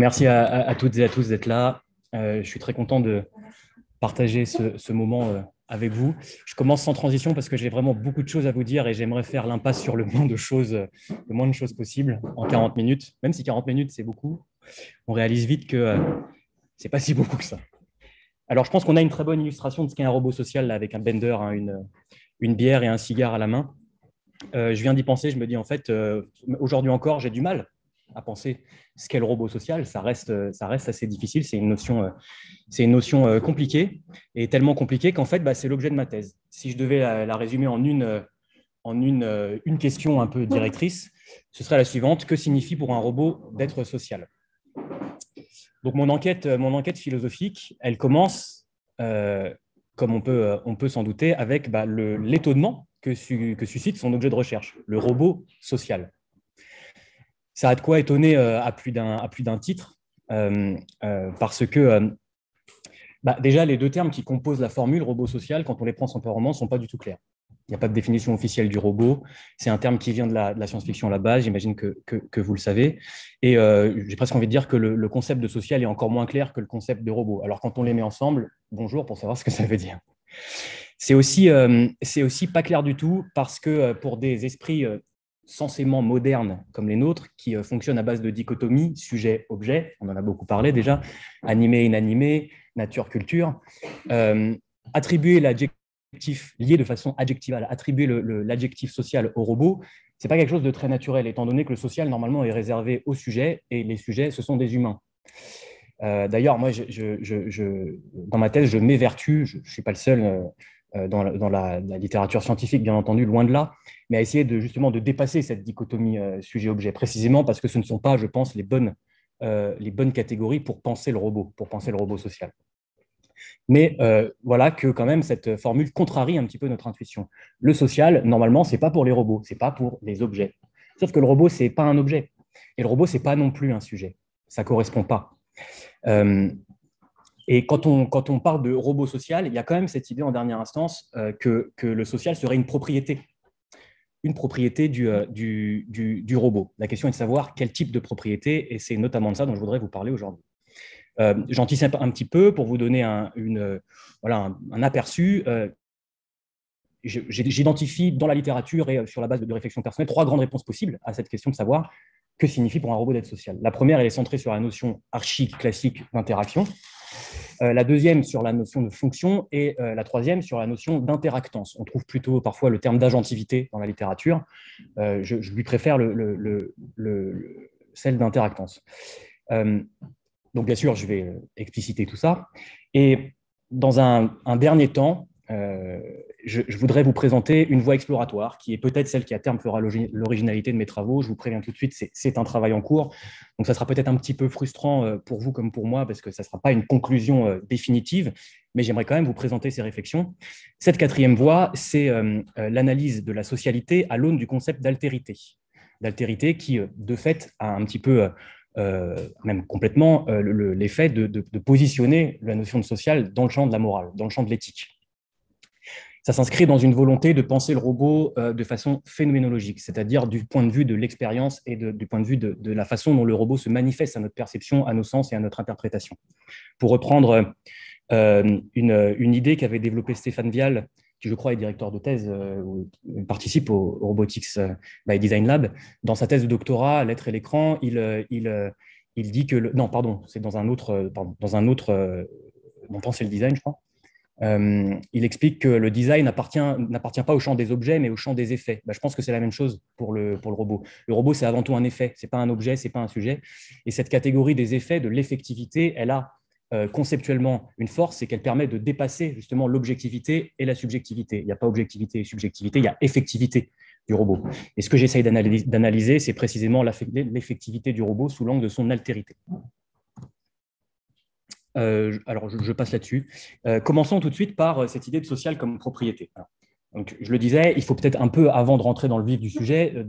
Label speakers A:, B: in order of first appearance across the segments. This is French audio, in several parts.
A: Merci à toutes et à tous d'être là. Je suis très content de partager ce moment avec vous. Je commence sans transition parce que j'ai vraiment beaucoup de choses à vous dire et j'aimerais faire l'impasse sur le moins de choses possible en 40 minutes. Même si 40 minutes, c'est beaucoup, on réalise vite que c'est pas si beaucoup que ça. Alors, je pense qu'on a une très bonne illustration de ce qu'est un robot social là, avec un bender, hein, une bière et un cigare à la main. Je viens d'y penser, je me dis en fait, aujourd'hui encore, j'ai du mal à penser ce qu'est le robot social. Ça reste assez difficile, c'est une notion compliquée, et tellement compliquée qu'en fait, c'est l'objet de ma thèse. Si je devais la résumer en une question un peu directrice, ce serait la suivante: que signifie pour un robot d'être social? Donc mon enquête philosophique, elle commence, comme on peut s'en douter, avec l'étonnement que suscite son objet de recherche, le robot social. Ça a de quoi étonner à plus d'un titre, parce que déjà, les deux termes qui composent la formule robot social, quand on les prend sans roman, ne sont pas du tout clairs. Il n'y a pas de définition officielle du robot. C'est un terme qui vient de la science-fiction à la base, j'imagine que vous le savez. Et j'ai presque envie de dire que le concept de social est encore moins clair que le concept de robot. Alors quand on les met ensemble, bonjour pour savoir ce que ça veut dire. C'est aussi pas clair du tout parce que pour des esprits censément modernes comme les nôtres, qui fonctionnent à base de dichotomie, sujet-objet, on en a beaucoup parlé déjà, animé, inanimé, nature, culture, attribuer l'adjectif lié de façon adjectivale, attribuer l'adjectif social au robot, ce n'est pas quelque chose de très naturel, étant donné que le social, normalement, est réservé aux sujets, et les sujets, ce sont des humains. D'ailleurs, moi, dans ma thèse, je m'évertue, je ne suis pas le seul dans la littérature scientifique, bien entendu, loin de là, mais à essayer justement de dépasser cette dichotomie sujet-objet, précisément parce que ce ne sont pas, je pense, les bonnes catégories pour penser le robot social. Mais voilà que quand même cette formule contrarie un petit peu notre intuition. Le social, normalement, ce n'est pas pour les robots, ce n'est pas pour les objets. Sauf que le robot, ce n'est pas un objet. Et le robot, ce n'est pas non plus un sujet. Ça ne correspond pas. Et quand on parle de robot social, il y a quand même cette idée en dernière instance que le social serait une propriété du robot. La question est de savoir quel type de propriété, et c'est notamment de ça dont je voudrais vous parler aujourd'hui. J'anticipe un petit peu pour vous donner un aperçu. J'identifie dans la littérature et sur la base de réflexion personnelle 3 grandes réponses possibles à cette question de savoir que signifie pour un robot d'être social. La première, elle est centrée sur la notion archi-classique d'interaction. La deuxième sur la notion de fonction et la troisième sur la notion d'interactance. On trouve plutôt parfois le terme d'agentivité dans la littérature. Je lui préfère celle d'interactance. Donc, bien sûr, je vais expliciter tout ça. Et dans un dernier temps, je voudrais vous présenter une voie exploratoire qui est peut-être celle qui, à terme, fera l'originalité de mes travaux. Je vous préviens tout de suite, c'est un travail en cours. Donc, ça sera peut-être un petit peu frustrant pour vous comme pour moi parce que ça ne sera pas une conclusion définitive, mais j'aimerais quand même vous présenter ces réflexions. Cette 4e voie, c'est l'analyse de la socialité à l'aune du concept d'altérité. D'altérité qui, de fait, a un petit peu... même complètement l'effet de positionner la notion de social dans le champ de la morale, dans le champ de l'éthique. Ça s'inscrit dans une volonté de penser le robot de façon phénoménologique, c'est-à-dire du point de vue de l'expérience et du point de vue de la façon dont le robot se manifeste à notre perception, à nos sens et à notre interprétation. Pour reprendre une idée qu'avait développée Stéphane Vial, qui je crois est directeur de thèse, participe au Robotics by Design Lab. Dans sa thèse de doctorat, L'être et l'écran, il dit que... non, pardon, c'est dans un autre... mon temps, c'est le design, je crois. Il explique que le design n'appartient pas au champ des objets, mais au champ des effets. Je pense que c'est la même chose pour le robot. Le robot, c'est avant tout un effet, ce n'est pas un objet, ce n'est pas un sujet. Et cette catégorie des effets, de l'effectivité, elle a conceptuellement une force, c'est qu'elle permet de dépasser justement l'objectivité et la subjectivité. Il n'y a pas objectivité et subjectivité, il y a effectivité du robot. Et ce que j'essaye d'analyser, c'est précisément l'effectivité du robot sous l'angle de son altérité. Alors, je passe là-dessus. Commençons tout de suite par cette idée de social comme propriété. Donc, je le disais, il faut peut-être un peu, avant de rentrer dans le vif du sujet,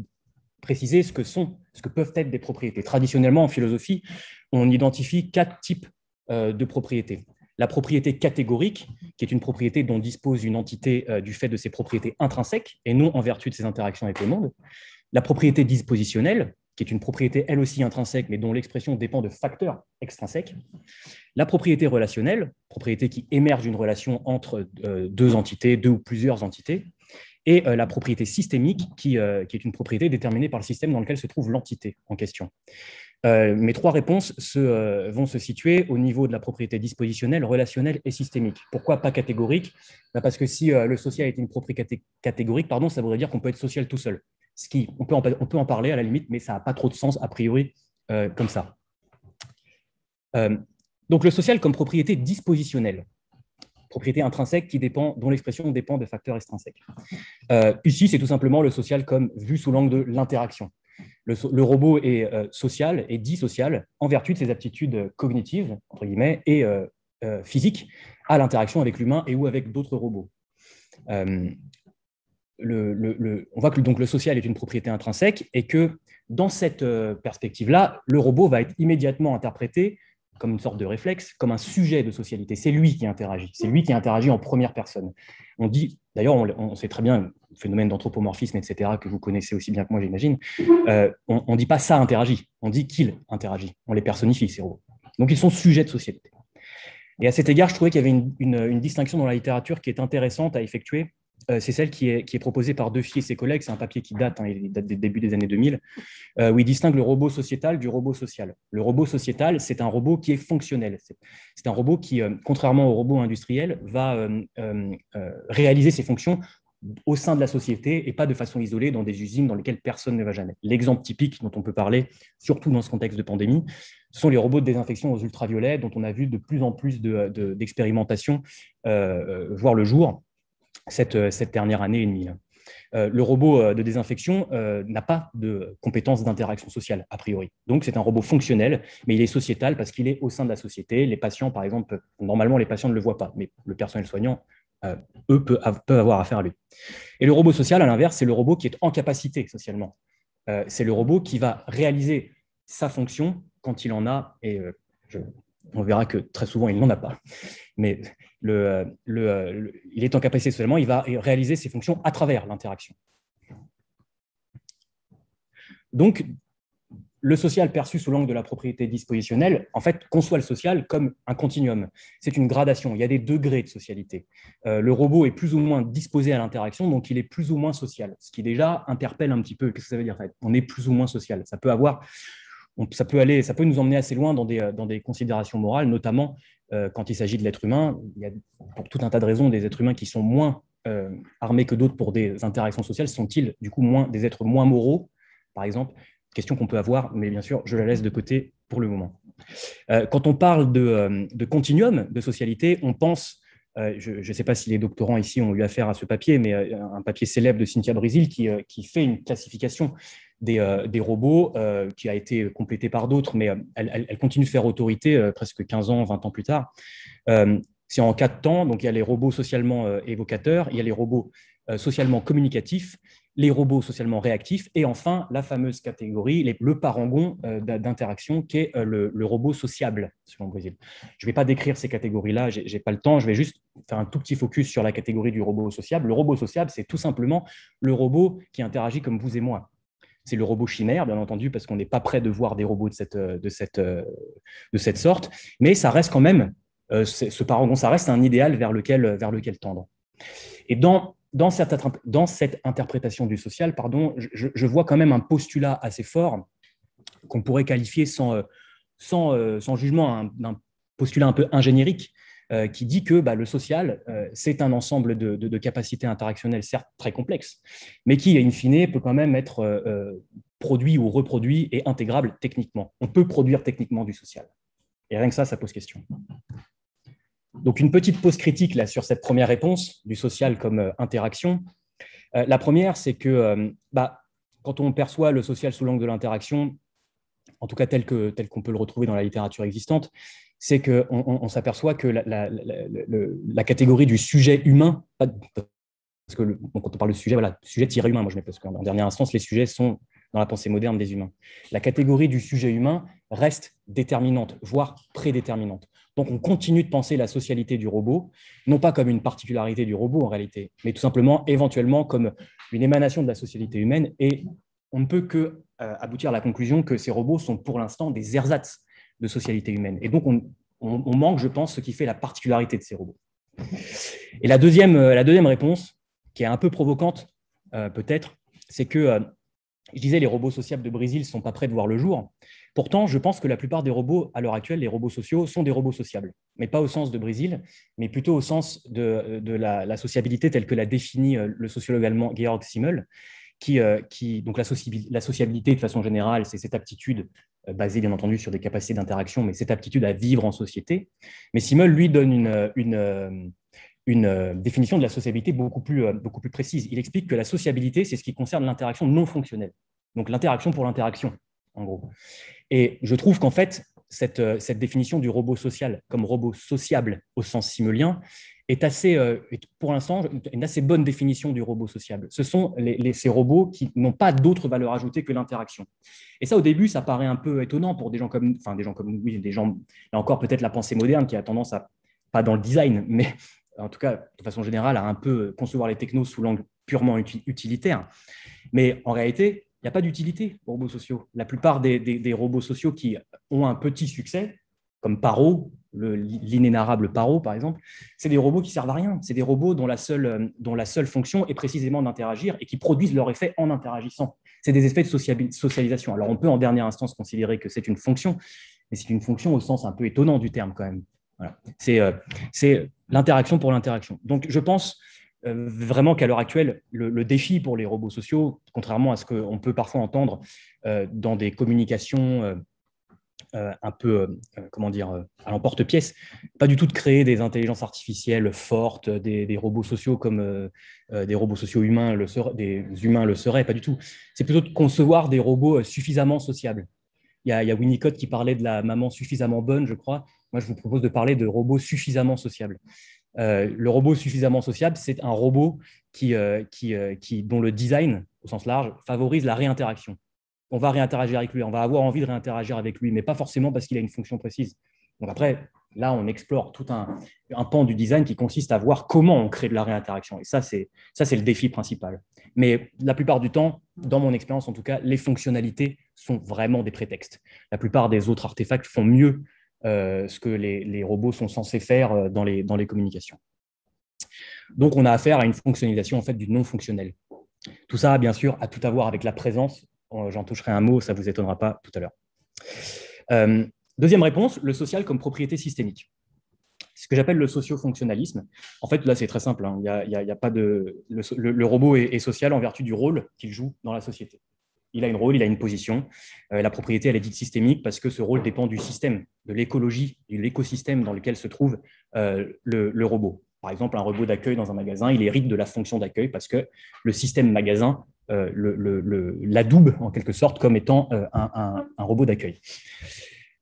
A: préciser ce que peuvent être des propriétés. Traditionnellement, en philosophie, on identifie 4 types de propriétés. La propriété catégorique, qui est une propriété dont dispose une entité du fait de ses propriétés intrinsèques et non en vertu de ses interactions avec le monde. La propriété dispositionnelle, qui est une propriété elle aussi intrinsèque, mais dont l'expression dépend de facteurs extrinsèques. La propriété relationnelle, propriété qui émerge d'une relation entre deux entités, deux ou plusieurs entités, et la propriété systémique, qui est une propriété déterminée par le système dans lequel se trouve l'entité en question. Mes trois réponses vont se situer au niveau de la propriété dispositionnelle, relationnelle et systémique. Pourquoi pas catégorique? Parce que si le social est une propriété catégorique, ça voudrait dire qu'on peut être social tout seul. On peut en parler à la limite, mais ça n'a pas trop de sens a priori comme ça. Donc le social comme propriété dispositionnelle, propriété intrinsèque dont l'expression dépend de facteurs extrinsèques. Ici, c'est tout simplement le social comme vu sous l'angle de l'interaction. Le robot est social et dit social en vertu de ses aptitudes cognitives, entre guillemets, et physiques à l'interaction avec l'humain et ou avec d'autres robots. On voit que donc, le social est une propriété intrinsèque et que dans cette perspective-là, le robot va être immédiatement interprété comme une sorte de réflexe, comme un sujet de socialité. C'est lui qui interagit. C'est lui qui interagit en première personne. On dit, d'ailleurs, on sait très bien, le phénomène d'anthropomorphisme, etc., que vous connaissez aussi bien que moi, j'imagine, on ne dit pas ça interagit, on dit qu'il interagit. On les personnifie, ces robots. Donc, ils sont sujets de socialité. Et à cet égard, je trouvais qu'il y avait une distinction dans la littérature qui est intéressante à effectuer. C'est celle qui est proposée par Duffy et ses collègues. C'est un papier qui date, il date des débuts des années 2000, où il distingue le robot sociétal du robot social. Le robot sociétal, c'est un robot qui est fonctionnel. C'est un robot qui, contrairement au robot industriel, va réaliser ses fonctions au sein de la société et pas de façon isolée dans des usines dans lesquelles personne ne va jamais. L'exemple typique dont on peut parler, surtout dans ce contexte de pandémie, ce sont les robots de désinfection aux ultraviolets dont on a vu de plus en plus d'expérimentations voir le jour cette dernière année et demie. Le robot de désinfection n'a pas de compétences d'interaction sociale, a priori. Donc, c'est un robot fonctionnel, mais il est sociétal parce qu'il est au sein de la société. Les patients, par exemple, normalement, les patients ne le voient pas, mais le personnel soignant, eux, peut avoir affaire à lui. Et le robot social, à l'inverse, c'est le robot qui est en capacité socialement. C'est le robot qui va réaliser sa fonction quand il en a, et on verra que très souvent, il n'en a pas. Mais il est en capacité socialement, il va réaliser ses fonctions à travers l'interaction. Donc, le social perçu sous l'angle de la propriété dispositionnelle, en fait, conçoit le social comme un continuum. C'est une gradation, il y a des degrés de socialité. Le robot est plus ou moins disposé à l'interaction, donc il est plus ou moins social, ce qui déjà interpelle un petit peu. Qu'est-ce que ça veut dire? On est plus ou moins social. Ça peut nous emmener assez loin dans des considérations morales, notamment quand il s'agit de l'être humain. Il y a, pour tout un tas de raisons, des êtres humains qui sont moins armés que d'autres pour des interactions sociales. Sont-ils du coup des êtres moins moraux, par exemple? Question qu'on peut avoir, mais bien sûr, je la laisse de côté pour le moment. Quand on parle de continuum de socialité, on pense, je ne sais pas si les doctorants ici ont eu affaire à ce papier, mais un papier célèbre de Cynthia Brésil qui fait une classification des robots qui a été complétée par d'autres, mais elle continue de faire autorité presque 15 ans, 20 ans plus tard. C'est en 4 temps, donc il y a les robots socialement évocateurs, il y a les robots socialement communicatifs, les robots socialement réactifs, et enfin la fameuse catégorie, le parangon d'interaction qui est le robot sociable, selon Brésil. Je ne vais pas décrire ces catégories-là, je n'ai pas le temps, je vais juste faire un tout petit focus sur la catégorie du robot sociable. Le robot sociable, c'est tout simplement le robot qui interagit comme vous et moi. C'est le robot chimère, bien entendu, parce qu'on n'est pas prêt de voir des robots de cette sorte, mais ça reste quand même, ce parangon, ça reste un idéal vers lequel tendre. Et dans cette interprétation du social, je vois quand même un postulat assez fort qu'on pourrait qualifier sans jugement d'un postulat un peu ingéniérique qui dit que le social, c'est un ensemble de capacités interactionnelles, certes très complexes, mais qui, in fine, peut quand même être produit ou reproduit et intégrable techniquement. On peut produire techniquement du social. Et rien que ça pose question. Donc, une petite pause critique là, sur cette première réponse du social comme interaction. La première, c'est que quand on perçoit le social sous l'angle de l'interaction, en tout cas tel qu'on peut le retrouver dans la littérature existante, c'est qu'on s'aperçoit que la catégorie du sujet humain, parce que quand on parle de sujet, voilà, sujet-humain, moi je mets, parce qu'en dernière instance, les sujets sont dans la pensée moderne des humains. La catégorie du sujet humain reste déterminante, voire prédéterminante. Donc, on continue de penser la socialité du robot, non pas comme une particularité du robot en réalité, mais tout simplement, éventuellement, comme une émanation de la socialité humaine. Et on ne peut que aboutir à la conclusion que ces robots sont pour l'instant des ersatz de socialité humaine. Et donc, on manque, je pense, ce qui fait la particularité de ces robots. Et la deuxième réponse, qui est un peu provocante, peut-être, c'est que, je disais, les robots sociables de Brésil ne sont pas prêts de voir le jour. Pourtant, je pense que la plupart des robots, à l'heure actuelle, les robots sociaux, sont des robots sociables. Mais pas au sens de Brésil, mais plutôt au sens de la sociabilité telle que l'a définie le sociologue allemand Georg Simmel, donc la sociabilité, de façon générale, c'est cette aptitude basée, bien entendu, sur des capacités d'interaction, mais cette aptitude à vivre en société. Mais Simmel, lui, donne une définition de la sociabilité beaucoup plus précise. Il explique que la sociabilité, c'est ce qui concerne l'interaction non fonctionnelle. Donc l'interaction pour l'interaction, en gros. Et je trouve qu'en fait, cette définition du robot social comme robot sociable au sens simmelien est pour l'instant, une assez bonne définition du robot sociable. Ce sont ces robots qui n'ont pas d'autre valeur ajoutée que l'interaction. Et ça, au début, ça paraît un peu étonnant pour des gens comme oui, là encore, peut-être la pensée moderne qui a tendance à, pas dans le design, mais en tout cas, de façon générale, à un peu concevoir les technos sous l'angle purement utilitaire. Mais en réalité, il n'y a pas d'utilité aux robots sociaux. La plupart des robots sociaux qui ont un petit succès, comme Paro, l'inénarrable Paro, par exemple, c'est des robots qui servent à rien. C'est des robots dont la seule fonction est précisément d'interagir et qui produisent leur effet en interagissant. C'est des effets de socialisation. Alors, on peut en dernière instance considérer que c'est une fonction, mais c'est une fonction au sens un peu étonnant du terme quand même. Voilà. C'est l'interaction pour l'interaction. Donc, je pense vraiment qu'à l'heure actuelle, le défi pour les robots sociaux, contrairement à ce qu'on peut parfois entendre dans des communications un peu, à l'emporte-pièce, pas du tout de créer des intelligences artificielles fortes, des robots sociaux comme des robots sociaux humains des humains le seraient, pas du tout. C'est plutôt de concevoir des robots suffisamment sociables. Il y a Winnicott qui parlait de la maman suffisamment bonne, je crois. Moi, je vous propose de parler de robots suffisamment sociables. Le robot suffisamment sociable, c'est un robot dont le design, au sens large, favorise la réinteraction. On va réinteragir avec lui, on va avoir envie de réinteragir avec lui, mais pas forcément parce qu'il a une fonction précise. Donc après, là, on explore tout un pan du design qui consiste à voir comment on crée de la réinteraction. Et ça, c'est le défi principal. Mais la plupart du temps, dans mon expérience en tout cas, les fonctionnalités sont vraiment des prétextes. La plupart des autres artefacts font mieux ce que les robots sont censés faire dans les communications. Donc, on a affaire à une fonctionnalisation en fait, du non-fonctionnel. Tout ça, bien sûr, a tout à voir avec la présence. J'en toucherai un mot, ça ne vous étonnera pas tout à l'heure. Deuxième réponse, le social comme propriété systémique. C'est ce que j'appelle le socio-fonctionnalisme. En fait, là, c'est très simple. Hein. Y a pas de... le robot est social en vertu du rôle qu'il joue dans la société. Il a un rôle, il a une position. La propriété, elle est dite systémique parce que ce rôle dépend du système, de l'écologie, de l'écosystème dans lequel se trouve le robot. Par exemple, un robot d'accueil dans un magasin, il hérite de la fonction d'accueil parce que le système magasin l'adoube en quelque sorte comme étant un robot d'accueil.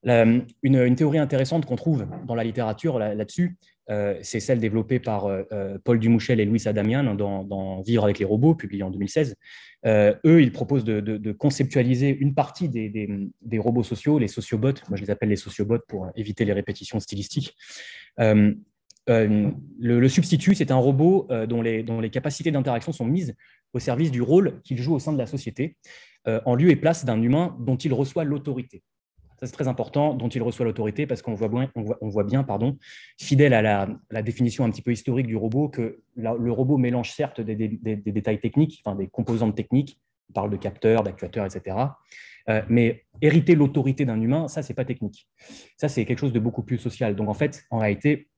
A: Une théorie intéressante qu'on trouve dans la littérature là-dessus, c'est celle développée par Paul Dumouchel et Luis Adamian dans Vivre avec les robots, publié en 2016. Eux, ils proposent de conceptualiser une partie des robots sociaux, les sociobots. Moi, je les appelle les sociobots pour éviter les répétitions stylistiques. Le substitut, c'est un robot dont les capacités d'interaction sont mises au service du rôle qu'il joue au sein de la société, en lieu et place d'un humain dont il reçoit l'autorité. Ça, c'est très important, dont il reçoit l'autorité, parce qu'on voit bien, fidèle à la définition un petit peu historique du robot, que le robot mélange certes des détails techniques, enfin des composantes techniques, on parle de capteurs, d'actuateurs, etc., mais hériter l'autorité d'un humain, ça, c'est pas technique. Ça, c'est quelque chose de beaucoup plus social. Donc, en fait, en réalité,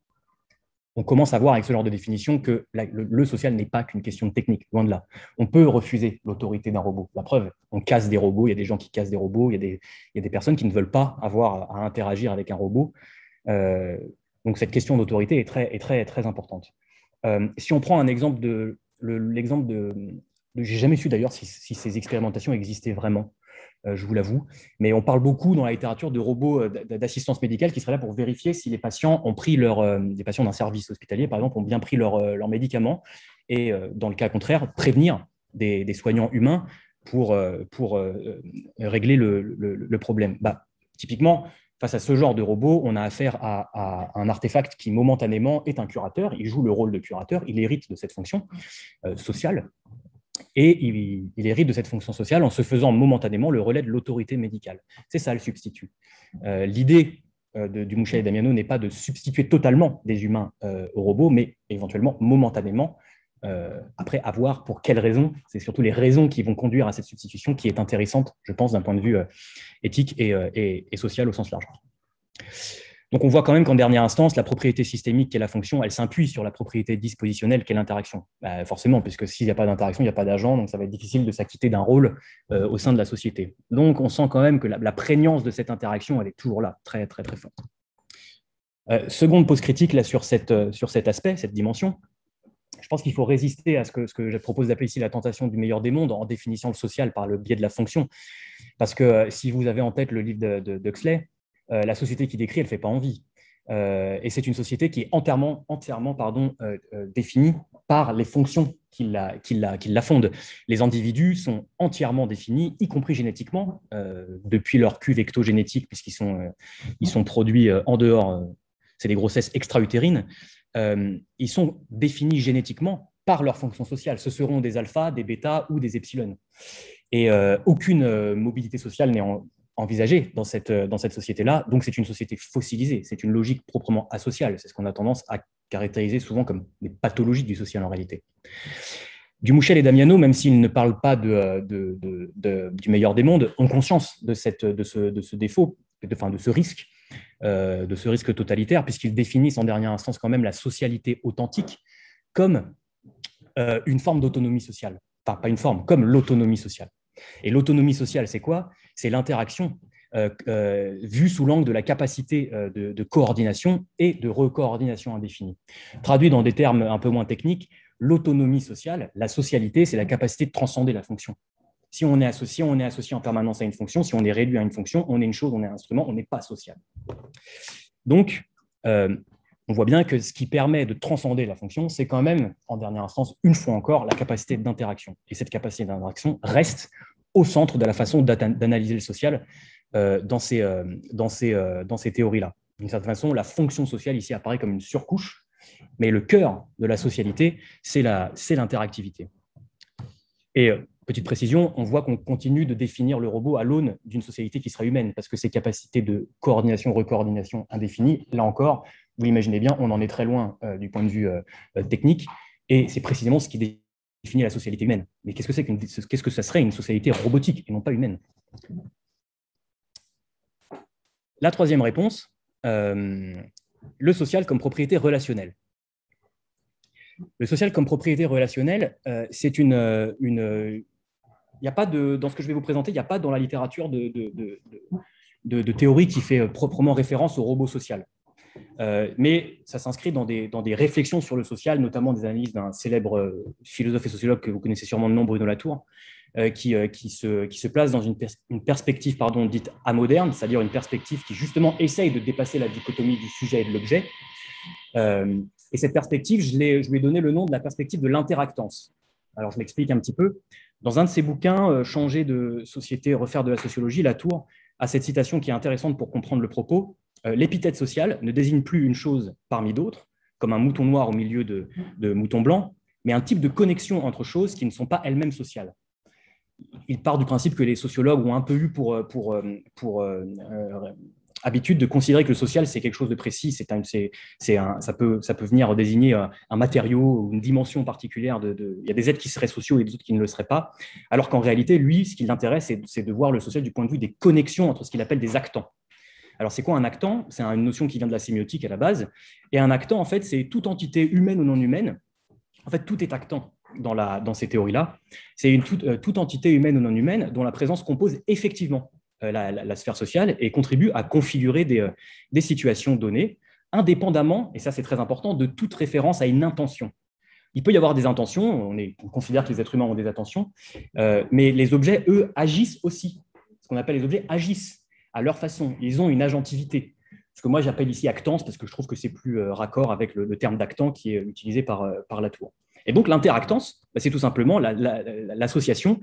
A: on commence à voir avec ce genre de définition que le social n'est pas qu'une question de technique, loin de là. On peut refuser l'autorité d'un robot. La preuve, on casse des robots, il y a des gens qui cassent des robots, il y a des personnes qui ne veulent pas avoir à interagir avec un robot. Donc cette question d'autorité est très, très, très importante. Si on prend un exemple j'ai jamais su d'ailleurs si ces expérimentations existaient vraiment. Je vous l'avoue. Mais on parle beaucoup dans la littérature de robots d'assistance médicale qui seraient là pour vérifier si les patients ont pris des patients d'un service hospitalier, par exemple, ont bien pris leurs médicaments et, dans le cas contraire, prévenir des soignants humains pour régler le problème. Typiquement, face à ce genre de robot, on a affaire à un artefact qui, momentanément, est un curateur. Il joue le rôle de curateur, il hérite de cette fonction sociale. et il hérite de cette fonction sociale en se faisant momentanément le relais de l'autorité médicale. C'est ça le substitut. L'idée du Mouchel et Damiano n'est pas de substituer totalement des humains aux robots, mais éventuellement momentanément, après avoir pour quelles raisons. C'est surtout les raisons qui vont conduire à cette substitution qui est intéressante, je pense, d'un point de vue éthique et social au sens large. Donc, on voit quand même qu'en dernière instance, la propriété systémique qu'est la fonction, elle s'appuie sur la propriété dispositionnelle qu'est l'interaction. Forcément, puisque s'il n'y a pas d'interaction, il n'y a pas d'agent, donc ça va être difficile de s'acquitter d'un rôle au sein de la société. Donc, on sent quand même que la prégnance de cette interaction, elle est toujours là, très, très, très forte. Seconde pause critique là, sur cet aspect, cette dimension. Je pense qu'il faut résister à ce que je propose d'appeler ici la tentation du meilleur des mondes en définissant le social par le biais de la fonction. Parce que si vous avez en tête le livre d'Huxley, la société qu'il décrit, elle ne fait pas envie. Et c'est une société qui est entièrement définie par les fonctions qui la fondent. Les individus sont entièrement définis, y compris génétiquement, depuis leur cuve ectogénétique, puisqu'ils sont produits en dehors, c'est des grossesses extra-utérines. Ils sont définis génétiquement par leur fonction sociale. Ce seront des alphas, des bêtas ou des epsilon. Et aucune mobilité sociale n'est envisagée dans cette société-là. Donc, c'est une société fossilisée. C'est une logique proprement asociale. C'est ce qu'on a tendance à caractériser souvent comme des pathologies du social en réalité. Dumouchel et Damiano, même s'ils ne parlent pas du meilleur des mondes, ont conscience de ce défaut, de ce risque totalitaire, puisqu'ils définissent en dernière instance quand même la socialité authentique comme une forme d'autonomie sociale. Enfin, pas une forme, comme l'autonomie sociale. Et l'autonomie sociale, c'est quoi? C'est l'interaction vue sous l'angle de la capacité de coordination et de recoordination indéfinie. Traduit dans des termes un peu moins techniques, l'autonomie sociale, la socialité, c'est la capacité de transcender la fonction. Si on est associé en permanence à une fonction. Si on est réduit à une fonction, on est une chose, on est un instrument, on n'est pas social. Donc, on voit bien que ce qui permet de transcender la fonction, c'est quand même, en dernière instance, une fois encore, la capacité d'interaction. Et cette capacité d'interaction reste au centre de la façon d'analyser le social dans ces théories-là. D'une certaine façon, la fonction sociale ici apparaît comme une surcouche, mais le cœur de la socialité, c'est l'interactivité. Et petite précision, on voit qu'on continue de définir le robot à l'aune d'une société qui sera humaine, parce que ses capacités de coordination, recoordination indéfinies, là encore, vous l'imaginez bien, on en est très loin du point de vue technique, et c'est précisément ce qui définit la socialité humaine. Mais qu'est-ce que ça serait une société robotique et non pas humaine? La troisième réponse, le social comme propriété relationnelle. Le social comme propriété relationnelle, c'est il n'y a pas dans ce que je vais vous présenter, il n'y a pas dans la littérature de théorie qui fait proprement référence au robot social. Mais ça s'inscrit dans des réflexions sur le social, notamment des analyses d'un célèbre philosophe et sociologue que vous connaissez sûrement de nom, Bruno Latour, qui se place dans une perspective dite amoderne, c'est-à-dire une perspective qui justement essaye de dépasser la dichotomie du sujet et de l'objet. Et cette perspective, je lui ai donné le nom de la perspective de l'interactance. Alors, je m'explique un petit peu. Dans un de ses bouquins, Changer de société, refaire de la sociologie, Latour a cette citation qui est intéressante pour comprendre le propos. L'épithète sociale ne désigne plus une chose parmi d'autres, comme un mouton noir au milieu de moutons blancs, mais un type de connexion entre choses qui ne sont pas elles-mêmes sociales. Il part du principe que les sociologues ont un peu eu pour habitude de considérer que le social, c'est quelque chose de précis, ça peut venir désigner un matériau ou une dimension particulière. Il y a des êtres qui seraient sociaux et des autres qui ne le seraient pas, alors qu'en réalité, lui, ce qui l'intéresse, c'est de voir le social du point de vue des connexions entre ce qu'il appelle des actants. Alors, c'est quoi un actant? C'est une notion qui vient de la sémiotique à la base, et un actant, en fait, c'est toute entité humaine ou non humaine. En fait, tout est actant dans ces théories-là. C'est toute entité humaine ou non humaine dont la présence compose effectivement la sphère sociale et contribue à configurer des situations données, indépendamment, et ça c'est très important, de toute référence à une intention. Il peut y avoir des intentions, on considère que les êtres humains ont des intentions, mais les objets, eux, agissent aussi. Ce qu'on appelle les objets agissent à leur façon, ils ont une agentivité. Ce que moi j'appelle ici actance, parce que je trouve que c'est plus raccord avec le terme d'actant qui est utilisé par Latour. Et donc l'interactance, c'est tout simplement l'association,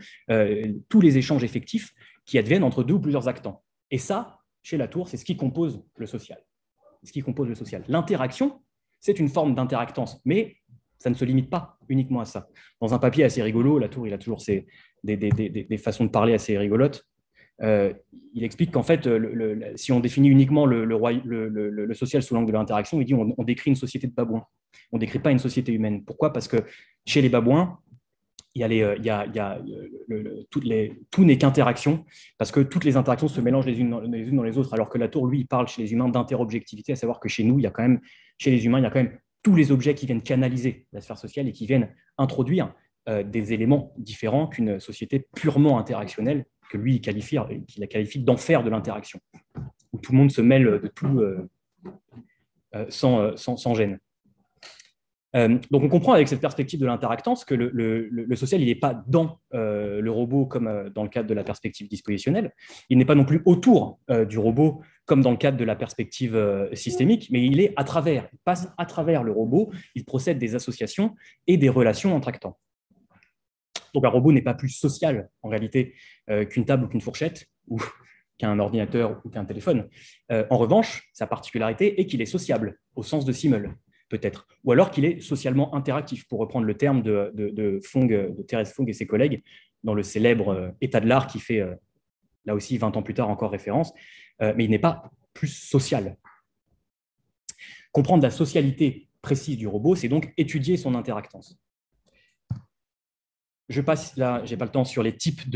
A: tous les échanges effectifs qui adviennent entre deux ou plusieurs actants. Et ça, chez Latour, c'est ce qui compose le social. L'interaction, c'est une forme d'interactance, mais Ça ne se limite pas uniquement à ça. Dans un papier assez rigolo, Latour, il a toujours des façons de parler assez rigolotes. Il explique qu'en fait, si on définit uniquement le social sous l'angle de l'interaction, il dit on décrit une société de babouins. On ne décrit pas une société humaine. Pourquoi? Parce que chez les babouins, il y a tout n'est qu'interaction, parce que toutes les interactions se mélangent les unes dans les autres, alors que Latour, lui, il parle chez les humains d'interobjectivité, à savoir que chez nous, il y a quand même, chez les humains, il y a quand même tous les objets qui viennent canaliser la sphère sociale et qui viennent introduire des éléments différents qu'une société purement interactionnelle, que lui, qu'il la qualifie d'enfer de l'interaction, où tout le monde se mêle de tout sans gêne. Donc on comprend avec cette perspective de l'interactance que le social, il n'est pas dans le robot comme dans le cadre de la perspective dispositionnelle, il n'est pas non plus autour du robot comme dans le cadre de la perspective systémique, mais il est à travers, il passe à travers le robot, il procède des associations et des relations entre actants. Donc un robot n'est pas plus social en réalité qu'une table ou qu'une fourchette, ou qu'un ordinateur ou qu'un téléphone. En revanche, sa particularité est qu'il est sociable, au sens de Simmel, peut-être, ou alors qu'il est socialement interactif, pour reprendre le terme de Thérèse Fong et ses collègues, dans le célèbre État de l'art qui fait, là aussi, 20 ans plus tard, encore référence, mais il n'est pas plus social. Comprendre la socialité précise du robot, c'est donc étudier son interactance. Je passe là, je n'ai pas le temps, sur les types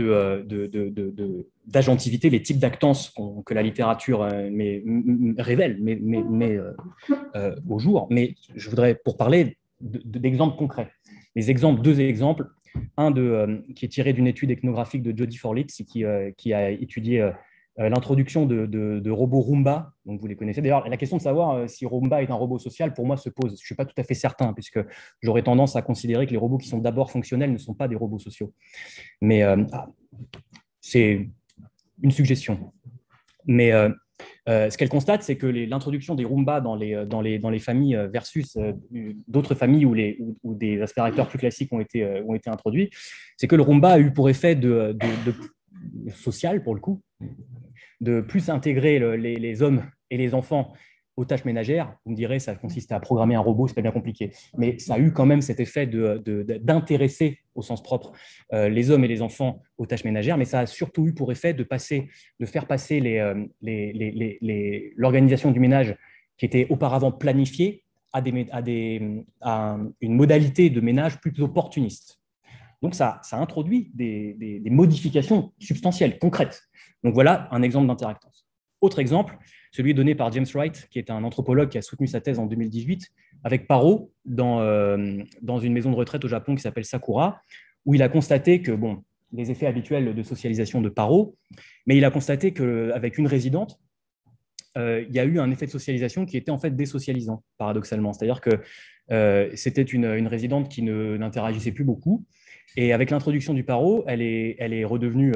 A: d'agentivité, les types d'actance que la littérature révèle, mais au jour. Mais je voudrais, pour parler d'exemples concrets, deux exemples. Un qui est tiré d'une étude ethnographique de Jody Forlitz, qui a étudié l'introduction de robots Roomba, donc vous les connaissez. D'ailleurs, la question de savoir si Roomba est un robot social, pour moi, se pose. Je ne suis pas tout à fait certain, puisque j'aurais tendance à considérer que les robots qui sont d'abord fonctionnels ne sont pas des robots sociaux. Mais c'est une suggestion. Mais ce qu'elle constate, c'est que l'introduction des Roomba dans les familles versus d'autres familles où des aspirateurs plus classiques ont été introduits, c'est que le Roomba a eu pour effet de social, pour le coup, de plus intégrer les hommes et les enfants aux tâches ménagères. Vous me direz, ça consiste à programmer un robot, c'est pas bien compliqué. Mais ça a eu quand même cet effet d'intéresser, au sens propre, les hommes et les enfants aux tâches ménagères, mais ça a surtout eu pour effet de faire passer l'organisation du ménage qui était auparavant planifiée à une modalité de ménage plus opportuniste. Donc, ça introduit des modifications substantielles, concrètes. Donc, voilà un exemple d'interactance. Autre exemple, celui donné par James Wright, qui est un anthropologue qui a soutenu sa thèse en 2018 avec Paro dans une maison de retraite au Japon qui s'appelle Sakura, où il a constaté que, les effets habituels de socialisation de Paro, mais il a constaté qu'avec une résidente, il y a eu un effet de socialisation qui était en fait désocialisant, paradoxalement. C'est-à-dire que c'était une résidente qui n'interagissait plus beaucoup. Et avec l'introduction du Paro, elle est redevenue,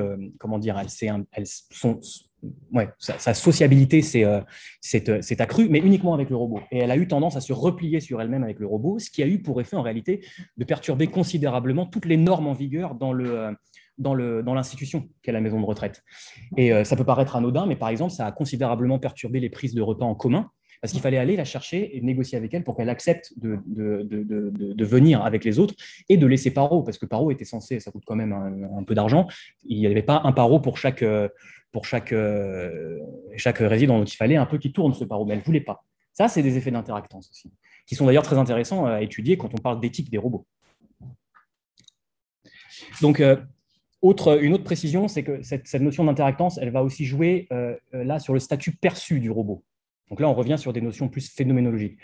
A: sa sociabilité s'est accrue, mais uniquement avec le robot. Et elle a eu tendance à se replier sur elle-même avec le robot, ce qui a eu pour effet en réalité de perturber considérablement toutes les normes en vigueur dans l'institution qu'est la maison de retraite. Et ça peut paraître anodin, mais par exemple, ça a considérablement perturbé les prises de repas en commun, parce qu'il fallait aller la chercher et négocier avec elle pour qu'elle accepte de venir avec les autres et de laisser Paro, parce que Paro était censé, ça coûte quand même un peu d'argent, il n'y avait pas un Paro pour chaque résident, donc il fallait un peu qu'il tourne ce Paro, mais elle ne voulait pas. Ça, c'est des effets d'interactance aussi, qui sont d'ailleurs très intéressants à étudier quand on parle d'éthique des robots. Donc, une autre précision, c'est que cette notion d'interactance, elle va aussi jouer là sur le statut perçu du robot. Donc là, on revient sur des notions plus phénoménologiques.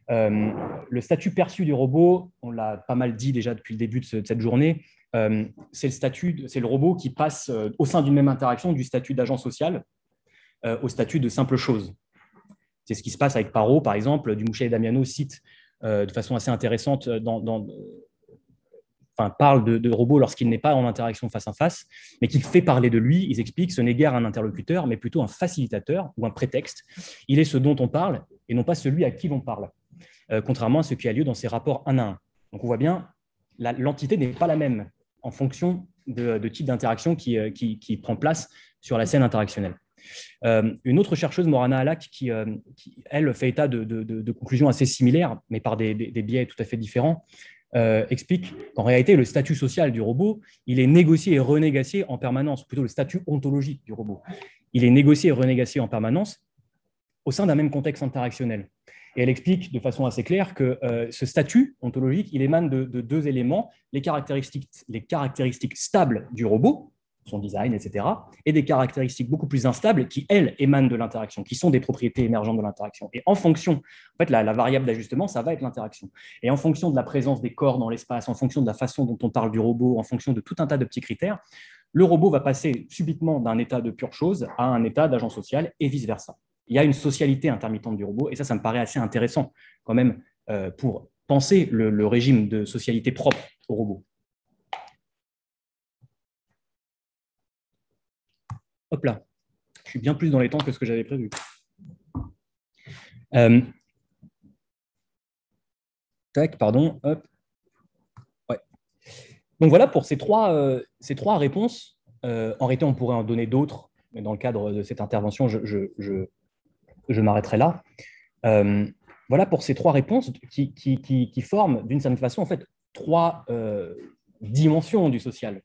A: Le statut perçu du robot, on l'a pas mal dit déjà depuis le début de cette journée, c'est le robot qui passe au sein d'une même interaction du statut d'agent social au statut de simple chose. C'est ce qui se passe avec Paro, par exemple. Dumouchet et Damiano citent de façon assez intéressante parle de robot lorsqu'il n'est pas en interaction face à face, mais qu'il fait parler de lui. Ils expliquent que ce n'est guère un interlocuteur, mais plutôt un facilitateur ou un prétexte. Il est ce dont on parle et non pas celui à qui l'on parle, contrairement à ce qui a lieu dans ces rapports un à un. Donc on voit bien, l'entité n'est pas la même en fonction de type d'interaction qui prend place sur la scène interactionnelle. Une autre chercheuse, Morana Alak, qui elle, fait état de conclusions assez similaires, mais par des biais tout à fait différents, explique qu'en réalité, le statut social du robot, il est négocié et renégocié en permanence, plutôt le statut ontologique du robot. Il est négocié et renégocié en permanence au sein d'un même contexte interactionnel. Et elle explique de façon assez claire que ce statut ontologique, il émane de deux éléments, les caractéristiques stables du robot, son design, etc., et des caractéristiques beaucoup plus instables qui, elles, émanent de l'interaction, qui sont des propriétés émergentes de l'interaction. Et en fonction, en fait, la variable d'ajustement, ça va être l'interaction. Et en fonction de la présence des corps dans l'espace, en fonction de la façon dont on parle du robot, en fonction de tout un tas de petits critères, le robot va passer subitement d'un état de pure chose à un état d'agent social et vice-versa. Il y a une socialité intermittente du robot, et ça me paraît assez intéressant quand même pour penser le régime de socialité propre au robot. Hop là, je suis bien plus dans les temps que ce que j'avais prévu. Tac, pardon, hop. Ouais. Donc voilà pour ces trois réponses. En réalité, on pourrait en donner d'autres, mais dans le cadre de cette intervention, je m'arrêterai là. Voilà pour ces trois réponses qui forment d'une certaine façon en fait trois dimensions du social.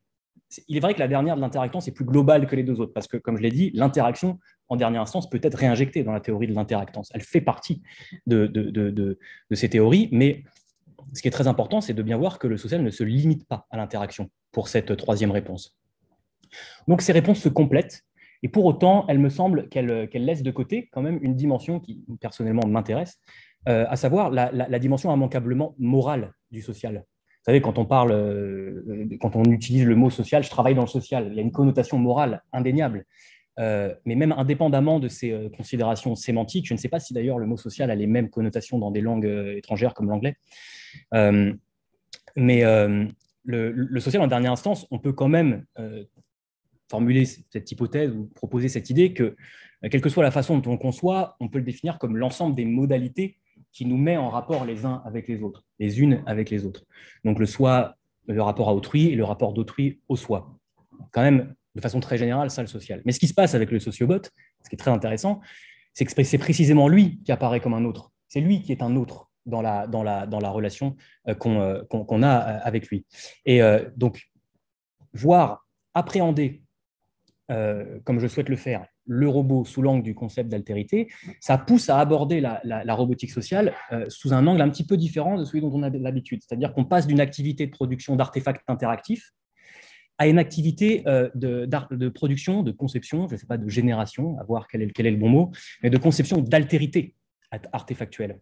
A: Il est vrai que la dernière de l'interaction, c'est plus global que les deux autres, parce que, comme je l'ai dit, l'interaction, en dernière instance, peut être réinjectée dans la théorie de l'interactance. Elle fait partie de ces théories, mais ce qui est très important, c'est de bien voir que le social ne se limite pas à l'interaction pour cette troisième réponse. Donc, ces réponses se complètent, et pour autant, elle me semble qu'elle laisse de côté quand même une dimension qui, personnellement, m'intéresse, à savoir la dimension immanquablement morale du social. Vous savez, quand on utilise le mot social, je travaille dans le social, il y a une connotation morale indéniable. Mais même indépendamment de ces considérations sémantiques, je ne sais pas si d'ailleurs le mot social a les mêmes connotations dans des langues étrangères comme l'anglais. Mais le social, en dernière instance, on peut quand même formuler cette hypothèse ou proposer cette idée que, quelle que soit la façon dont on conçoit, on peut le définir comme l'ensemble des modalités qui nous met en rapport les uns avec les autres, les unes avec les autres. Donc le soi, le rapport à autrui et le rapport d'autrui au soi. Quand même, de façon très générale, ça le social. Mais ce qui se passe avec le sociobot, ce qui est très intéressant, c'est que c'est précisément lui qui apparaît comme un autre. C'est lui qui est un autre dans la relation qu'on a avec lui. Et donc, voir, appréhender, comme je souhaite le faire, le robot sous l'angle du concept d'altérité, ça pousse à aborder la robotique sociale sous un angle un petit peu différent de celui dont on a l'habitude. C'est-à-dire qu'on passe d'une activité de production d'artefacts interactifs à une activité de production, de conception, je ne sais pas, de génération, à voir quel est le bon mot, mais de conception d'altérité artefactuelle.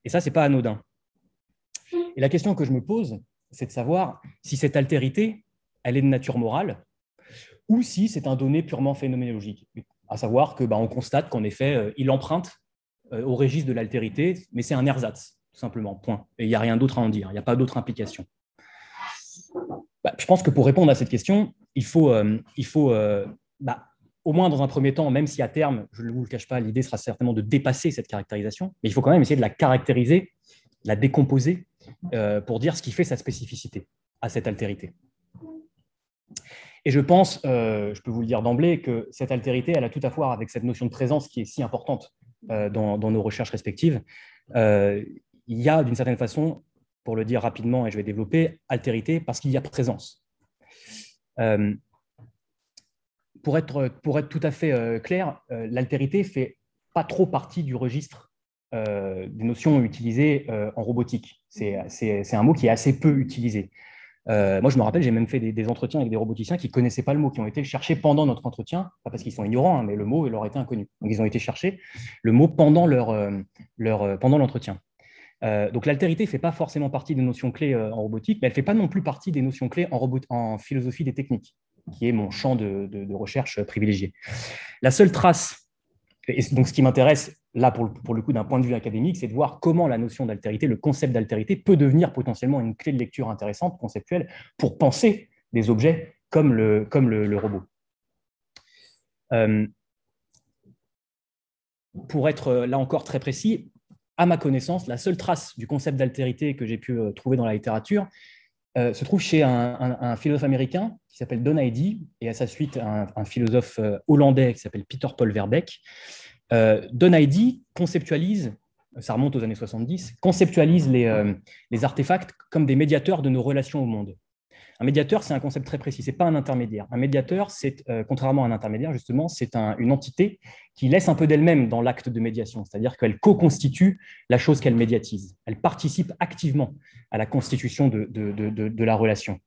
A: Et ça, ce n'est pas anodin. Et la question que je me pose, c'est de savoir si cette altérité, elle est de nature morale, ou si c'est un donné purement phénoménologique, à savoir que on constate qu'en effet, il emprunte au registre de l'altérité, mais c'est un ersatz, tout simplement, point. Et il n'y a rien d'autre à en dire, il n'y a pas d'autre implication. Je pense que pour répondre à cette question, il faut au moins dans un premier temps, même si à terme, je ne vous le cache pas, l'idée sera certainement de dépasser cette caractérisation, mais il faut quand même essayer de la caractériser, la décomposer, pour dire ce qui fait sa spécificité à cette altérité. Et je pense, je peux vous le dire d'emblée, que cette altérité, elle a tout à voir avec cette notion de présence qui est si importante dans nos recherches respectives. Il y a d'une certaine façon, pour le dire rapidement et je vais développer, altérité parce qu'il y a présence. Pour être tout à fait clair, l'altérité ne fait pas trop partie du registre des notions utilisées en robotique. C'est un mot qui est assez peu utilisé. Moi, je me rappelle, j'ai même fait des entretiens avec des roboticiens qui ne connaissaient pas le mot, qui ont été le chercher pendant notre entretien, pas parce qu'ils sont ignorants, hein, mais le mot leur était inconnu. Donc, ils ont été chercher le mot pendant l'entretien. Donc, l'altérité ne fait pas forcément partie des notions clés en robotique, mais elle ne fait pas non plus partie des notions clés en philosophie des techniques, qui est mon champ de recherche privilégié. La seule trace, et donc ce qui m'intéresse là pour le coup d'un point de vue académique, c'est de voir comment la notion d'altérité, le concept d'altérité peut devenir potentiellement une clé de lecture intéressante, conceptuelle, pour penser des objets comme le robot. Pour être là encore très précis, à ma connaissance, la seule trace du concept d'altérité que j'ai pu trouver dans la littérature se trouve chez un philosophe américain qui s'appelle Don Heidi, et à sa suite un philosophe hollandais qui s'appelle Peter Paul Verbeek. Don Heidi conceptualise ça remonte aux années 70, conceptualise les artefacts comme des médiateurs de nos relations au monde. Un médiateur, c'est un concept très précis, ce n'est pas un intermédiaire. Un médiateur, contrairement à un intermédiaire, justement, c'est une entité qui laisse un peu d'elle-même dans l'acte de médiation, c'est-à-dire qu'elle co-constitue la chose qu'elle médiatise. Elle participe activement à la constitution de la relation.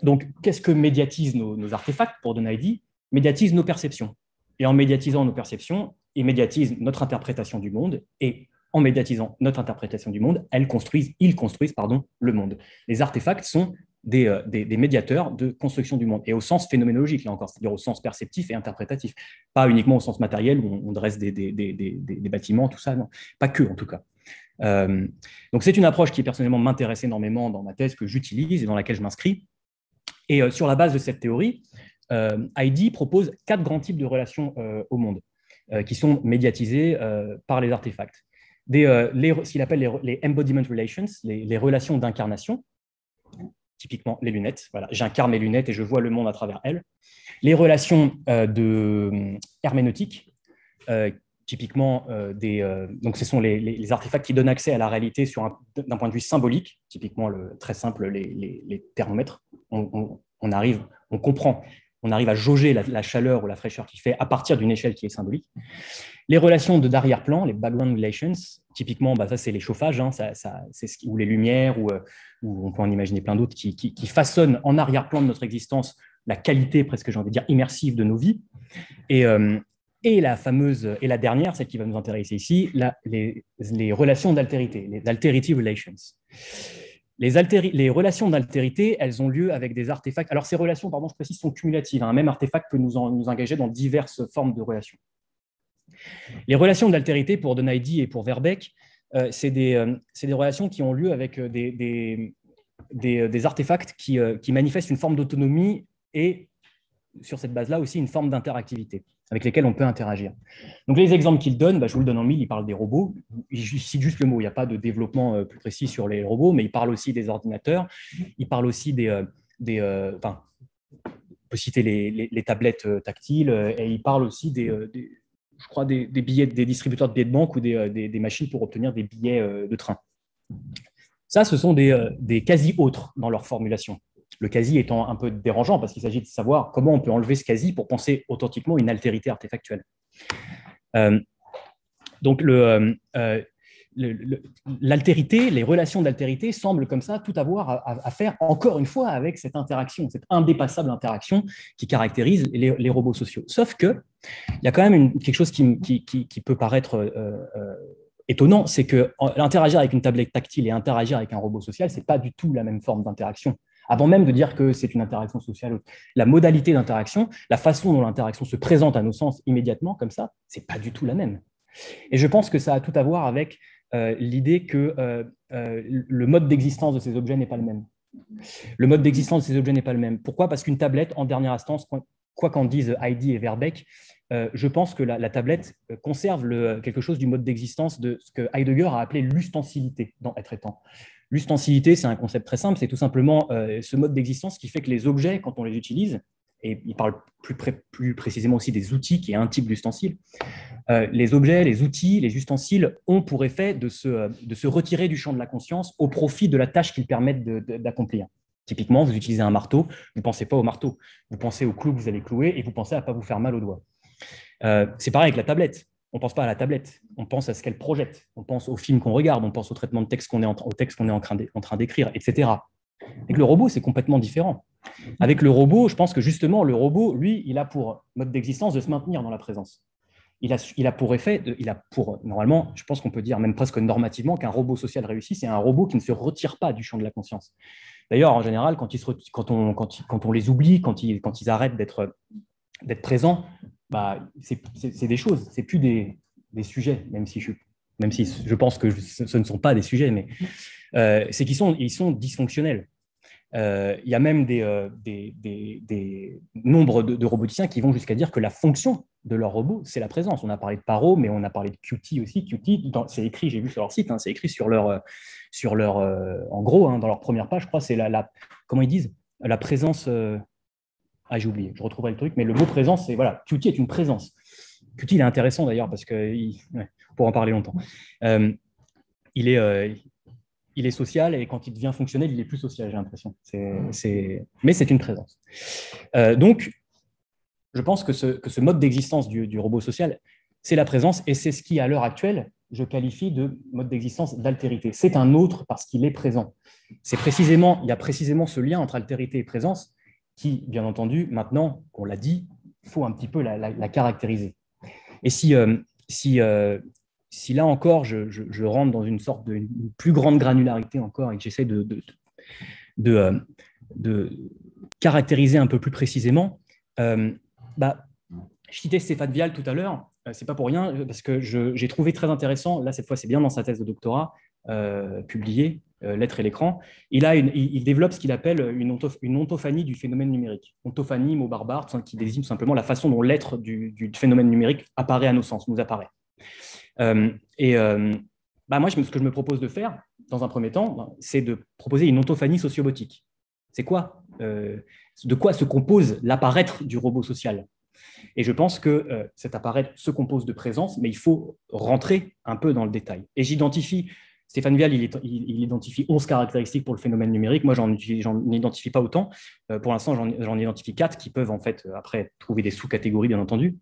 A: Donc, qu'est-ce que médiatisent nos artefacts pour Donald? Médiatisent nos perceptions. Et en médiatisant nos perceptions, ils médiatisent notre interprétation du monde, et en médiatisant notre interprétation du monde, ils construisent le monde. Les artefacts sont des médiateurs de construction du monde, et au sens phénoménologique, là encore, c'est-à-dire au sens perceptif et interprétatif, pas uniquement au sens matériel où on dresse des bâtiments, tout ça, non, pas que en tout cas. Donc c'est une approche qui personnellement m'intéresse énormément dans ma thèse, que j'utilise et dans laquelle je m'inscris. Et sur la base de cette théorie, Heidi propose 4 grands types de relations au monde qui sont médiatisées par les artefacts. Ce qu'il appelle les embodiment relations, les relations d'incarnation, typiquement les lunettes. Voilà, j'incarne mes lunettes et je vois le monde à travers elles. Les relations herméneutiques, typiquement donc ce sont les artefacts qui donnent accès à la réalité d'un point de vue symbolique, typiquement très simple, les thermomètres. On comprend, on arrive à jauger la chaleur ou la fraîcheur qu'il fait à partir d'une échelle qui est symbolique. Les relations d'arrière-plan, les background relations, typiquement, ça c'est les chauffages, hein, ou les lumières, ou on peut en imaginer plein d'autres qui façonnent en arrière-plan de notre existence la qualité, presque j'ai envie de dire, immersive de nos vies. Et la dernière, celle qui va nous intéresser ici, les relations d'altérité, les alterative relations. Les relations d'altérité, elles ont lieu avec des artefacts. Alors ces relations, pardon, je précise, sont cumulatives. Un même artefact peut nous engager dans diverses formes de relations. Les relations d'altérité pour Donheidi et pour Verbeek, c'est des relations qui ont lieu avec des artefacts qui manifestent une forme d'autonomie et, sur cette base-là, aussi une forme d'interactivité avec lesquels on peut interagir. Donc les exemples qu'il donne, je vous le donne en mille, il parle des robots, je cite juste le mot, il n'y a pas de développement plus précis sur les robots, mais il parle aussi des ordinateurs, il parle aussi on peut citer les tablettes tactiles, et il parle aussi je crois des distributeurs de billets de banque ou des machines pour obtenir des billets de train. Ça, ce sont des quasi-autres dans leur formulation. Le quasi étant un peu dérangeant parce qu'il s'agit de savoir comment on peut enlever ce quasi pour penser authentiquement une altérité artefactuelle. Donc, l'altérité, les relations d'altérité semblent comme ça tout avoir à faire, encore une fois, avec cette interaction, cette indépassable interaction qui caractérise les robots sociaux. Sauf qu'il y a quand même quelque chose qui peut paraître étonnant, c'est que interagir avec une tablette tactile et interagir avec un robot social, ce n'est pas du tout la même forme d'interaction. Avant même de dire que c'est une interaction sociale, la modalité d'interaction, la façon dont l'interaction se présente à nos sens immédiatement, comme ça, ce n'est pas du tout la même. Et je pense que ça a tout à voir avec l'idée que le mode d'existence de ces objets n'est pas le même. Le mode d'existence de ces objets n'est pas le même. Pourquoi? Parce qu'une tablette, en dernière instance, quoi qu'en disent Heidi et Verbeek, je pense que la tablette conserve quelque chose du mode d'existence de ce que Heidegger a appelé l'ustensilité dans Être et Temps. L'ustensilité, c'est un concept très simple, c'est tout simplement ce mode d'existence qui fait que les objets, quand on les utilise, et il parle plus précisément aussi des outils, qui est un type d'ustensile, les objets, les outils, les ustensiles ont pour effet de se retirer du champ de la conscience au profit de la tâche qu'ils permettent d'accomplir. Typiquement, vous utilisez un marteau, vous ne pensez pas au marteau, vous pensez au clou que vous allez clouer et vous pensez à ne pas vous faire mal aux doigts. C'est pareil avec la tablette. On ne pense pas à la tablette, on pense à ce qu'elle projette, on pense au film qu'on regarde, on pense au traitement de texte qu'on est en train d'écrire, etc. Avec le robot, c'est complètement différent. Avec le robot, je pense que justement, le robot, lui, il a pour mode d'existence de se maintenir dans la présence. Il a pour effet, normalement, je pense qu'on peut dire même presque normativement qu'un robot social réussi, c'est un robot qui ne se retire pas du champ de la conscience. D'ailleurs, en général, quand on les oublie, quand ils arrêtent d'être présents, c'est des choses, c'est plus des sujets, même si je pense que ce ne sont pas des sujets, mais c'est qu'ils sont dysfonctionnels. Il y a même des nombres de roboticiens qui vont jusqu'à dire que la fonction de leur robot, c'est la présence. On a parlé de Paro, mais on a parlé de Qt aussi. Qt, c'est écrit, j'ai vu sur leur site, c'est écrit sur leur en gros, dans leur première page, je crois, c'est comment ils disent, la présence. J'ai oublié, je retrouverai le truc, mais le mot présence, c'est voilà, Qt est une présence. Qt, il est intéressant d'ailleurs parce que pour en parler longtemps. Il est social et quand il devient fonctionnel, il est plus social, j'ai l'impression. Mais c'est une présence. Donc, je pense que ce mode d'existence du robot social, c'est la présence et c'est ce qui, à l'heure actuelle, je qualifie de mode d'existence d'altérité. C'est un autre parce qu'il est présent. Il y a précisément ce lien entre altérité et présence qui, bien entendu, maintenant qu'on l'a dit, il faut un petit peu la caractériser. Et si là encore, je rentre dans une sorte de plus grande granularité encore et que j'essaie de caractériser un peu plus précisément, je citais Stéphane Vial tout à l'heure, c'est pas pour rien, parce que j'ai trouvé très intéressant, là cette fois c'est bien dans sa thèse de doctorat, publiée, L'être et l'écran, il développe ce qu'il appelle une ontophanie du phénomène numérique. Ontophanie, mot barbare, qui désigne tout simplement la façon dont l'être du phénomène numérique apparaît à nos sens, nous apparaît. Moi, ce que je me propose de faire, dans un premier temps, c'est de proposer une ontophanie sociobotique. C'est quoi de quoi se compose l'apparaître du robot social? Et je pense que cet apparaître se compose de présence, mais il faut rentrer un peu dans le détail. Et j'identifie, Stéphane Vial, il identifie 11 caractéristiques pour le phénomène numérique. Moi, j'en identifie pas autant. Pour l'instant, j'en identifie 4 qui peuvent en fait après trouver des sous-catégories, bien entendu.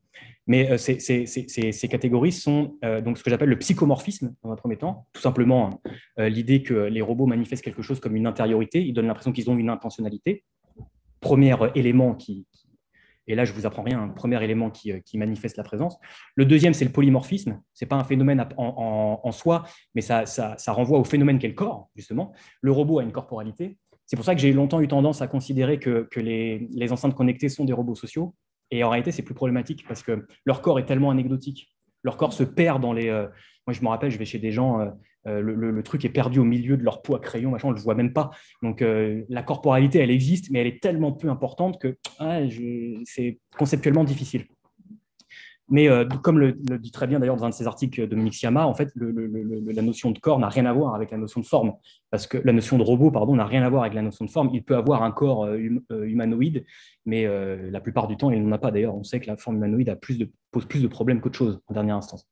A: Mais ces catégories sont donc ce que j'appelle le psychomorphisme, dans un premier temps. Tout simplement, l'idée que les robots manifestent quelque chose comme une intériorité. Ils donnent l'impression qu'ils ont une intentionnalité. Premier élément et là je ne vous apprends rien, un premier élément qui manifeste la présence. Le deuxième, c'est le polymorphisme. Ce n'est pas un phénomène en soi, mais ça renvoie au phénomène qu'est le corps, justement. Le robot a une corporalité. C'est pour ça que j'ai longtemps eu tendance à considérer que les enceintes connectées sont des robots sociaux. Et en réalité, c'est plus problématique parce que leur corps est tellement anecdotique. Leur corps se perd dans les... moi, je me rappelle, je vais chez des gens... le truc est perdu au milieu de leur peau à crayon, machin, on ne le voit même pas. Donc, la corporalité, elle existe, mais elle est tellement peu importante que c'est conceptuellement difficile. Mais comme le dit très bien d'ailleurs dans un de ses articles de Mixiyama, en fait, la notion de corps n'a rien à voir avec la notion de forme. Parce que la notion de robot, pardon, n'a rien à voir avec la notion de forme. Il peut avoir un corps humanoïde, mais la plupart du temps, il n'en a pas. D'ailleurs, on sait que la forme humanoïde pose plus de problèmes qu'autre chose, en dernière instance.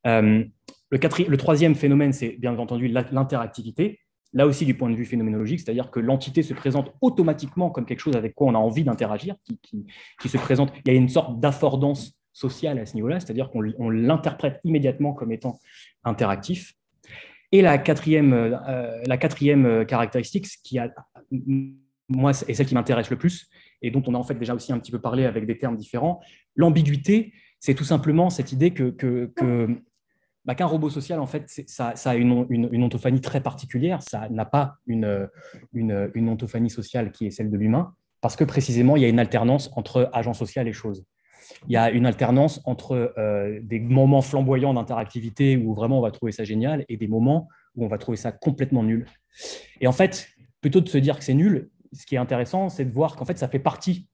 A: Le troisième phénomène, c'est bien entendu l'interactivité, là aussi du point de vue phénoménologique, c'est-à-dire que l'entité se présente automatiquement comme quelque chose avec quoi on a envie d'interagir, qui se présente. Il y a une sorte d'affordance sociale à ce niveau-là, c'est-à-dire qu'on l'interprète immédiatement comme étant interactif. Et la quatrième caractéristique, moi, est celle qui m'intéresse le plus, et dont on a en fait déjà aussi un petit peu parlé avec des termes différents, l'ambiguïté, c'est tout simplement cette idée qu'un robot social, en fait, ça a une ontophanie très particulière. Ça n'a pas une ontophanie sociale qui est celle de l'humain, parce que précisément, il y a une alternance entre agent social et chose. Il y a une alternance entre des moments flamboyants d'interactivité où vraiment on va trouver ça génial et des moments où on va trouver ça complètement nul. Et en fait, plutôt de se dire que c'est nul, ce qui est intéressant, c'est de voir qu'en fait, ça fait partie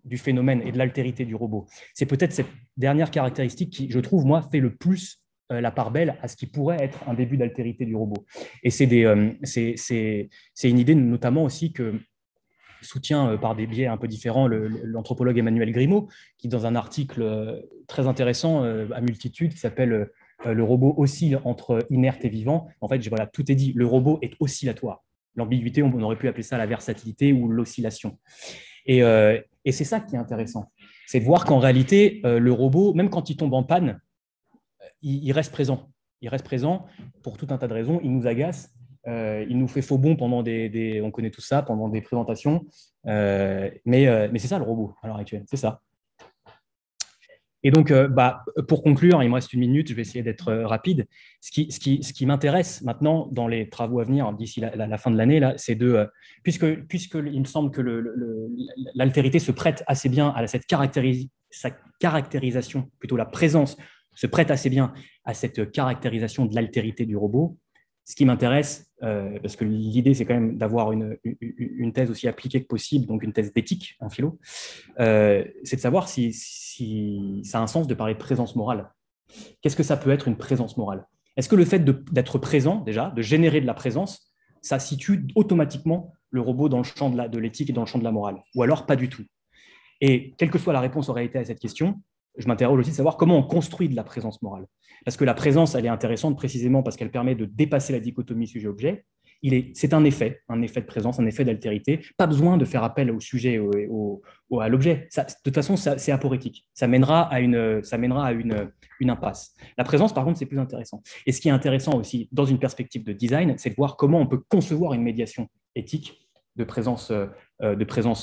A: du phénomène et de l'altérité du robot. C'est peut-être cette dernière caractéristique qui, je trouve, moi, fait le plus la part belle à ce qui pourrait être un début d'altérité du robot. Et c'est une idée notamment aussi que soutient par des biais un peu différents l'anthropologue Emmanuel Grimaud, qui dans un article très intéressant à multitude qui s'appelle Le robot oscille entre inerte et vivant. En fait, voilà, tout est dit, le robot est oscillatoire. L'ambiguïté, on aurait pu appeler ça la versatilité ou l'oscillation. Et c'est ça qui est intéressant. C'est de voir qu'en réalité, le robot, même quand il tombe en panne, il reste présent. Il reste présent pour tout un tas de raisons. Il nous agace. Il nous fait faux bond pendant on connaît tout ça, pendant des présentations. Mais c'est ça le robot à l'heure actuelle. C'est ça. Et donc, pour conclure, il me reste 1 minute, je vais essayer d'être rapide. Ce qui m'intéresse maintenant dans les travaux à venir, d'ici la fin de l'année, c'est puisque il me semble que l'altérité se prête assez bien à sa caractérisation, plutôt la présence se prête assez bien à cette caractérisation de l'altérité du robot. Ce qui m'intéresse, parce que l'idée, c'est quand même d'avoir une thèse aussi appliquée que possible, donc une thèse d'éthique en philo, c'est de savoir si ça a un sens de parler de présence morale. Qu'est-ce que ça peut être une présence morale? Est-ce que le fait d'être présent, déjà, de générer de la présence, ça situe automatiquement le robot dans le champ de l'éthique et dans le champ de la morale? Ou alors pas du tout? Et quelle que soit la réponse en réalité à cette question, je m'interroge aussi de savoir comment on construit de la présence morale. Parce que la présence, elle est intéressante précisément parce qu'elle permet de dépasser la dichotomie sujet-objet. C'est un effet de présence, un effet d'altérité. Pas besoin de faire appel au sujet, à l'objet. De toute façon, c'est aporétique. Ça mènera à une impasse. La présence, par contre, c'est plus intéressant. Et ce qui est intéressant aussi, dans une perspective de design, c'est de voir comment on peut concevoir une médiation éthique de présence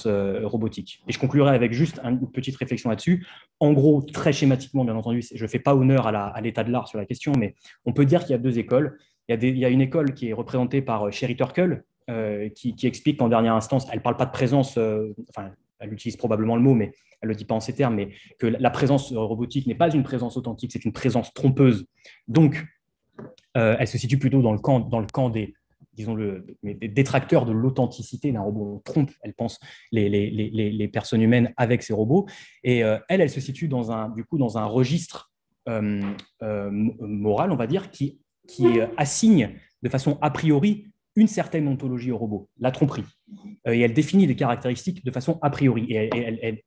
A: robotique. Et je conclurai avec juste une petite réflexion là-dessus. En gros, très schématiquement, bien entendu, je ne fais pas honneur à l'état de l'art sur la question, mais on peut dire qu'il y a deux écoles. Il y a une école qui est représentée par Sherry Turkle, qui explique qu'en dernière instance, elle ne parle pas de présence, enfin, elle utilise probablement le mot, mais elle ne le dit pas en ces termes, mais que la présence robotique n'est pas une présence authentique, c'est une présence trompeuse. Donc, elle se situe plutôt dans le camp des, disons des détracteurs de l'authenticité d'un robot. On trompe, elle pense, les personnes humaines avec ces robots. Et elle se situe dans un registre moral, on va dire, qui assigne de façon a priori une certaine ontologie au robot, la tromperie. Et elle définit des caractéristiques de façon a priori. Et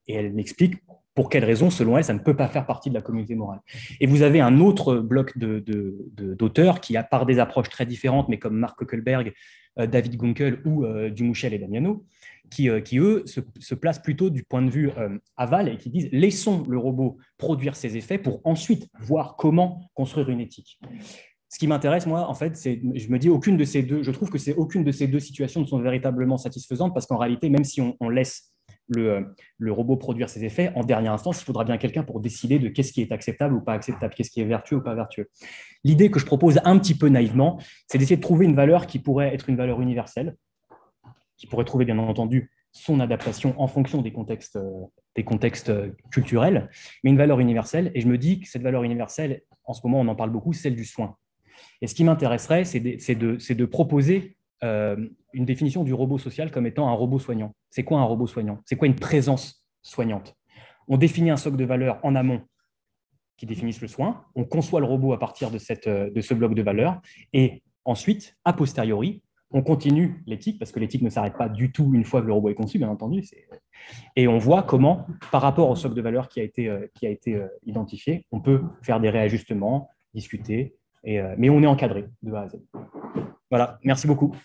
A: elle explique pour quelles raisons, selon elle, ça ne peut pas faire partie de la communauté morale. Et vous avez un autre bloc d'auteurs qui, par des approches très différentes, mais comme Mark Kuckelberg, David Gunkel ou Dumouchel et Damiano, qui eux, se placent plutôt du point de vue aval et qui disent « laissons le robot produire ses effets pour ensuite voir comment construire une éthique ». Ce qui m'intéresse, moi, en fait, je me dis aucune de ces deux, je trouve que aucune de ces deux situations ne sont véritablement satisfaisantes parce qu'en réalité, même si on laisse le robot produire ses effets, en dernière instance, il faudra bien quelqu'un pour décider de qu'est-ce qui est acceptable ou pas acceptable, qu'est-ce qui est vertueux ou pas vertueux. L'idée que je propose un petit peu naïvement, c'est d'essayer de trouver une valeur qui pourrait être une valeur universelle, qui pourrait trouver, bien entendu, son adaptation en fonction des contextes culturels, mais une valeur universelle. Et je me dis que cette valeur universelle, en ce moment, on en parle beaucoup, c'est celle du soin. Et ce qui m'intéresserait, c'est de proposer une définition du robot social comme étant un robot soignant. C'est quoi un robot soignant? C'est quoi une présence soignante? On définit un socle de valeurs en amont qui définissent le soin, on conçoit le robot à partir de ce bloc de valeurs, et ensuite, a posteriori, on continue l'éthique, parce que l'éthique ne s'arrête pas du tout une fois que le robot est conçu, bien entendu, et on voit comment, par rapport au socle de valeurs qui a été identifié, on peut faire des réajustements, discuter, mais on est encadré de A à Z. Voilà, merci beaucoup.